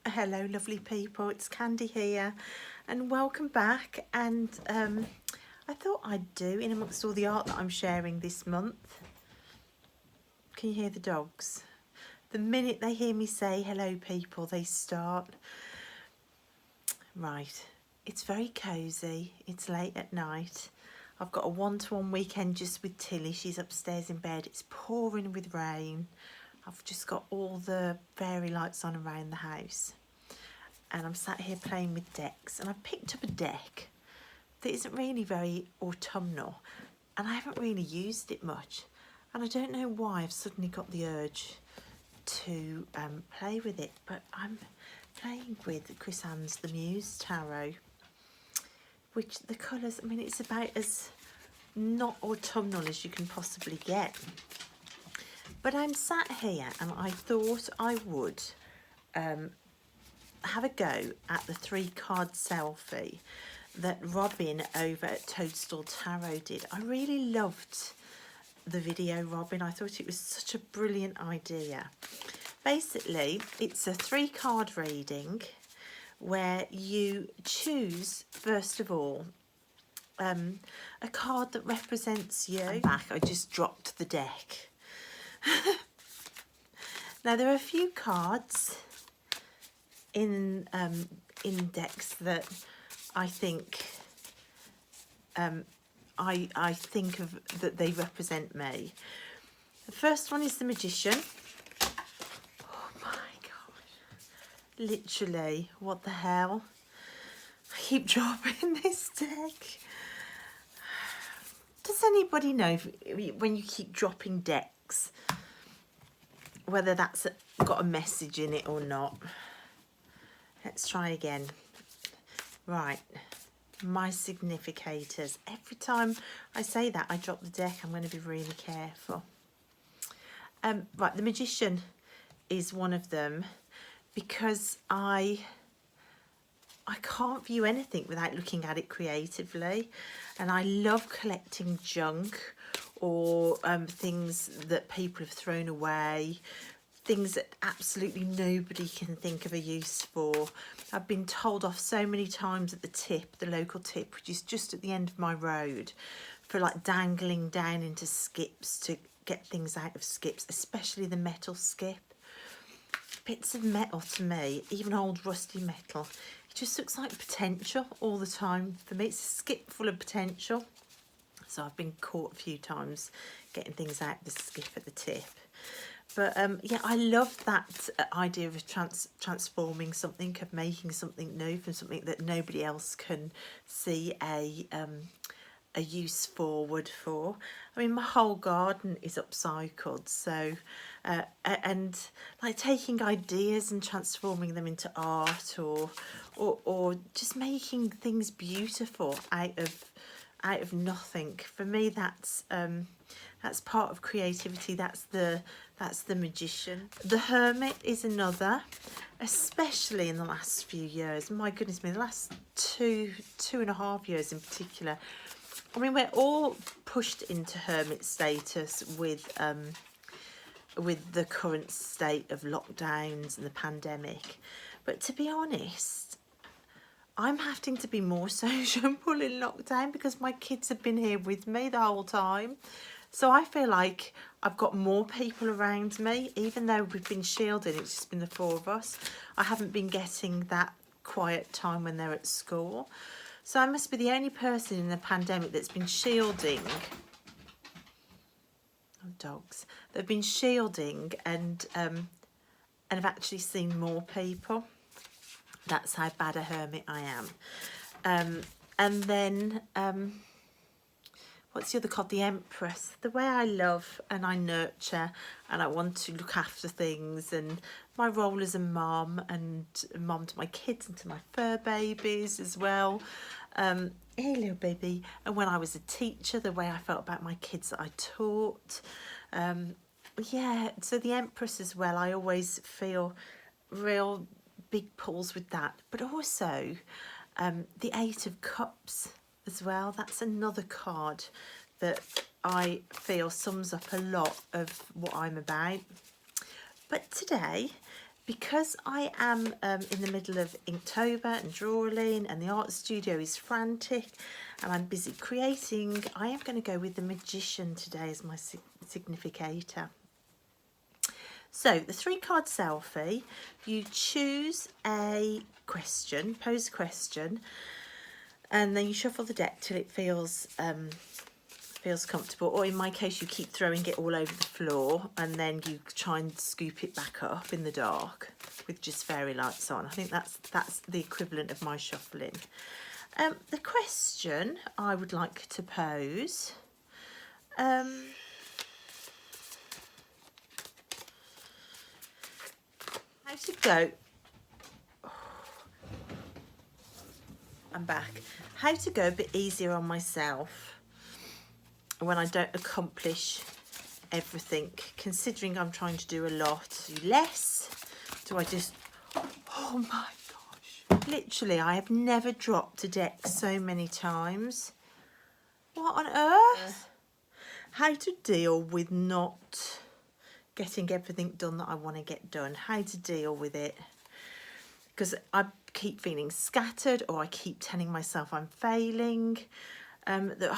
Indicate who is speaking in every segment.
Speaker 1: Hello lovely people, it's Candy here and welcome back. And I thought I'd do, in amongst all the art that I'm sharing this month, can you hear the dogs? The minute they hear me say hello people, they start. Right, it's very cosy, it's late at night. I've got a one-to-one weekend just with Tilly. She's upstairs in bed, it's pouring with rain. I've just got all the fairy lights on around the house. And I'm sat here playing with decks, and I picked up a deck that isn't really very autumnal, and I haven't really used it much, and I don't know why I've suddenly got the urge to play with it. But I'm playing with Chris Ann's The Muse Tarot, which the colours, I mean, it's about as not autumnal as you can possibly get. But I'm sat here and I thought I would have a go at the 3-card selfie that Robin over at Toadstool Tarot did. I really loved the video, Robin. I thought it was such a brilliant idea. Basically, it's a 3-card reading where you choose, first of all, a card that represents you. I'm back, I just dropped the deck. Now, there are a few cards in decks that I think I think of that they represent me. The first one is the Magician. Oh my gosh, literally, what the hell? I keep dropping this deck. Does anybody know when you keep dropping decks whether that's got a message in it or not? Let's try again. Right, my significators. Every time I say that, I drop the deck. I'm going to be really careful. Right, the Magician is one of them because I can't view anything without looking at it creatively, and I love collecting junk or things that people have thrown away, things that absolutely nobody can think of a use for. I've been told off so many times at the tip, the local tip, which is just at the end of my road, for like dangling down into skips to get things out of skips, especially the metal skip. Bits of metal to me, even old rusty metal, it just looks like potential all the time. For me, it's a skip full of potential. So I've been caught a few times getting things out of the skip at the tip. But yeah, I love that idea of transforming something, of making something new from something that nobody else can see a use forward for. I mean, my whole garden is upcycled, so and like taking ideas and transforming them into art, or just making things beautiful out of nothing. For me, that's part of creativity. That's the Magician. The Hermit is another, especially in the last few years. My goodness me, the last two and a half years in particular. I mean, we're all pushed into hermit status with the current state of lockdowns and the pandemic. But to be honest, I'm having to be more sociable in lockdown because my kids have been here with me the whole time. So I feel like I've got more people around me, even though we've been shielded, it's just been the 4 of us. I haven't been getting that quiet time when they're at school. So I must be the only person in the pandemic that's been shielding. Oh, dogs. They've been shielding and have actually seen more people. That's how bad a hermit I am. And then, what's the other card? The Empress. The way I love and I nurture and I want to look after things, and my role as a mum and a mum to my kids and to my fur babies as well. Hey little baby. And when I was a teacher, the way I felt about my kids that I taught. Yeah, so the Empress as well. I always feel real big pulls with that. But also the 8 of Cups as well. That's another card that I feel sums up a lot of what I'm about. But today, because I am in the middle of Inktober and drawing and the art studio is frantic and I'm busy creating, I am going to go with the Magician today as my significator. So the 3-card selfie, you choose a question, pose a question, and then you shuffle the deck till it feels comfortable, or in my case you keep throwing it all over the floor and then you try and scoop it back up in the dark with just fairy lights on. I think that's the equivalent of my shuffling. The question I would like to pose, how to go, I'm back, how to go a bit easier on myself when I don't accomplish everything, considering I'm trying to do a lot. Less, do I just, oh my gosh, literally I have never dropped a deck so many times. What on earth? How to deal with not getting everything done that I want to get done, how to deal with it, because I keep feeling scattered, or I keep telling myself I'm failing. That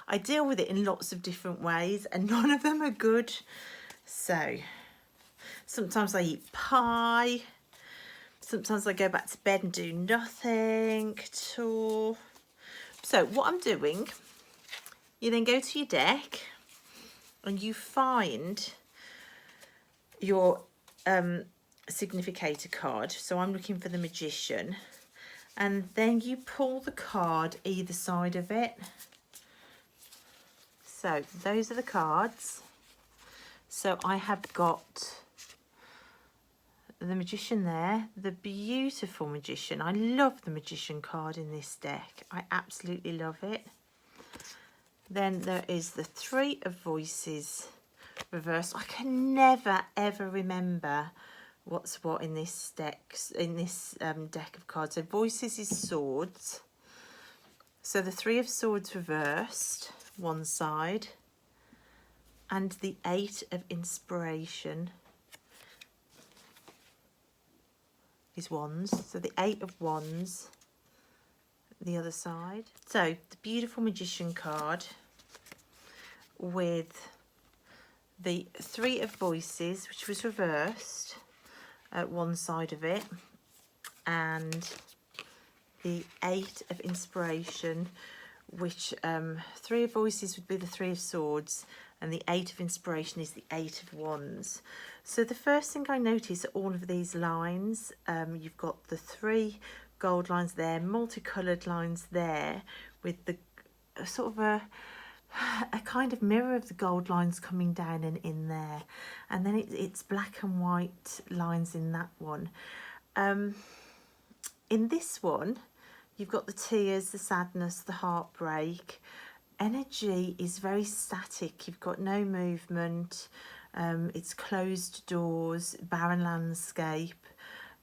Speaker 1: I deal with it in lots of different ways and none of them are good. So sometimes I eat pie, sometimes I go back to bed and do nothing at all. So what I'm doing, you then go to your deck and you find your significator card. So I'm looking for the Magician, and then you pull the card either side of it. So those are the cards. So I have got the Magician there, the beautiful Magician. I love the Magician card in this deck. I absolutely love it. Then there is the 3 of Voices reversed. I can never ever remember what's what in this deck, deck of cards. So Voices is Swords. So the 3 of Swords reversed, one side, and the 8 of Inspiration is Wands. So the 8 of Wands, the other side. So the beautiful Magician card with the 3 of Voices, which was reversed at one side of it, and the 8 of Inspiration, which 3 of Voices would be the 3 of Swords, and the 8 of Inspiration is the 8 of Wands. So the first thing I notice are all of these lines. You've got the 3 gold lines there, multicoloured lines there, with the sort of a kind of mirror of the gold lines coming down and in there, and then it's black and white lines in that one. In this one you've got the tears, the sadness, the heartbreak. Energy is very static, you've got no movement. It's closed doors, barren landscape.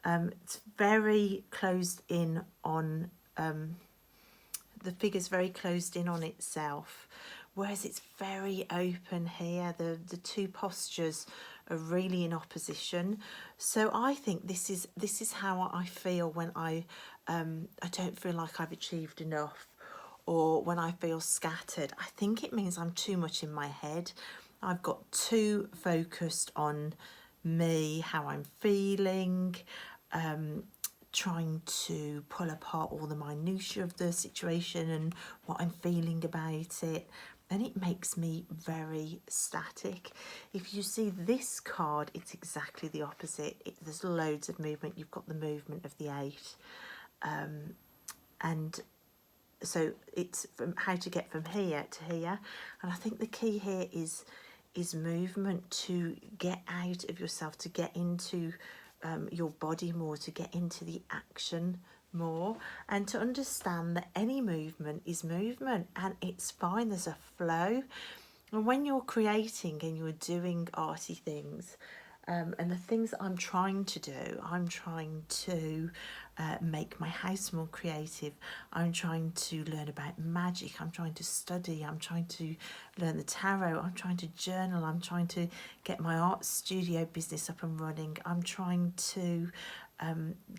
Speaker 1: It's very closed in on, the figure's very closed in on itself, whereas it's very open here. The 2 postures are really in opposition. So I think this is how I feel when I don't feel like I've achieved enough, or when I feel scattered. I think it means I'm too much in my head. I've got too focused on me, how I'm feeling, trying to pull apart all the minutiae of the situation and what I'm feeling about it, and it makes me very static. If you see this card, it's exactly the opposite. There's loads of movement. You've got the movement of the 8, and so it's from how to get from here to here. And I think the key here is movement, to get out of yourself, to get into your body more, to get into the action more, and to understand that any movement is movement and it's fine. There's a flow. And when you're creating and you're doing arty things, And the things that I'm trying to do, I'm trying to make my house more creative. I'm trying to learn about magic. I'm trying to study. I'm trying to learn the tarot. I'm trying to journal. I'm trying to get my art studio business up and running. I'm trying to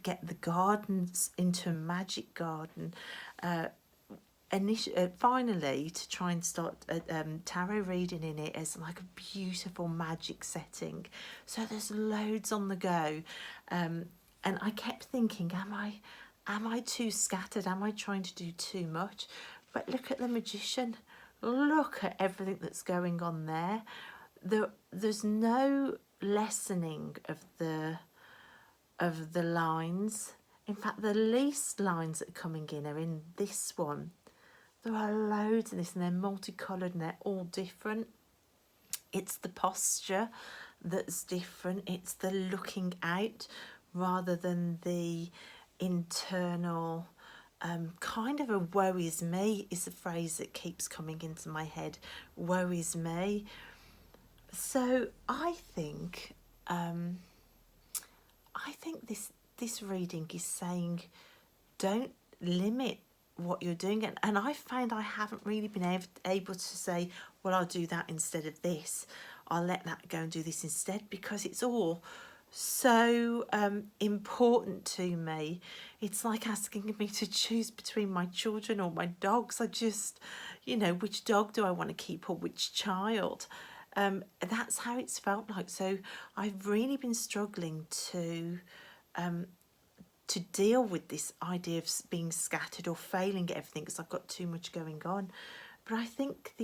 Speaker 1: get the gardens into a magic garden. Finally, to try and start tarot reading in it as like a beautiful magic setting. So there's loads on the go, and I kept thinking, am I too scattered? Am I trying to do too much? But look at the magician. Look at everything that's going on there. There's no lessening of the lines. In fact, the least lines that are coming in are in this one. There are loads in this, and they're multicoloured and they're all different. It's the posture that's different. It's the looking out rather than the internal kind of a woe is me is a phrase that keeps coming into my head. Woe is me. So I think this reading is saying, don't limit what you're doing, and I found I haven't really been able to say, well, I'll do that instead of this, I'll let that go and do this instead, because it's all so important to me. It's like asking me to choose between my children or my dogs. I just, which dog do I want to keep or which child? That's how it's felt like. So I've really been struggling to deal with this idea of being scattered or failing at everything because I've got too much going on. But I think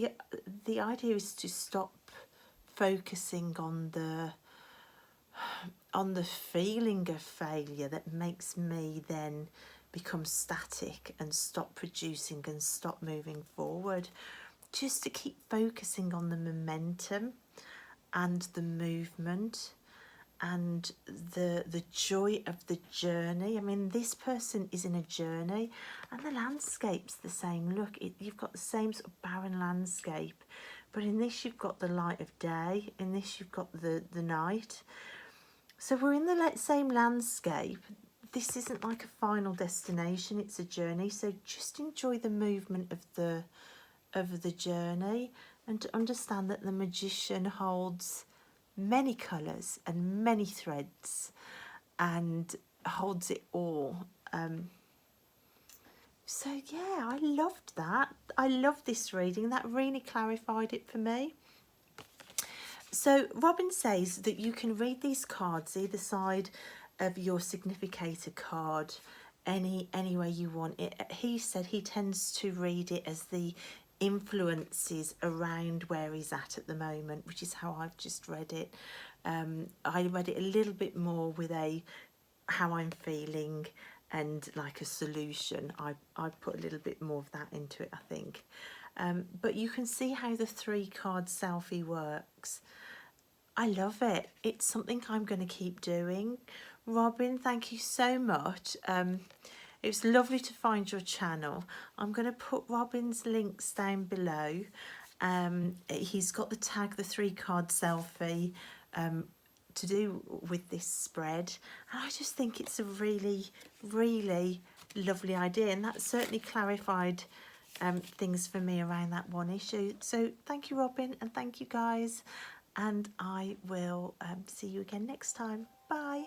Speaker 1: the idea is to stop focusing on the feeling of failure that makes me then become static and stop producing and stop moving forward. Just to keep focusing on the momentum and the movement and the joy of the journey. I mean, this person is in a journey, and the landscape's the same. Look, you've got the same sort of barren landscape, but in this you've got the light of day, in this you've got the night. So we're in the same landscape. This isn't like a final destination, it's a journey. So just enjoy the movement of the journey, and to understand that the magician holds many colours and many threads and holds it all. So yeah, I loved that. I loved this reading. That really clarified it for me. So Robin says that you can read these cards either side of your significator card any way you want it. He said he tends to read it as the influences around where he's at the moment, which is how I've just read it. I read it a little bit more with how I'm feeling and like a solution. I put a little bit more of that into it, I think. But you can see how the 3-card selfie works. I love it. It's something I'm going to keep doing. Robin, thank you so much. It was lovely to find your channel. I'm going to put Robin's links down below. He's got the tag, the 3-card selfie, to do with this spread. And I just think it's a really, really lovely idea. And that certainly clarified things for me around that one issue. So thank you, Robin, and thank you, guys. And I will see you again next time. Bye.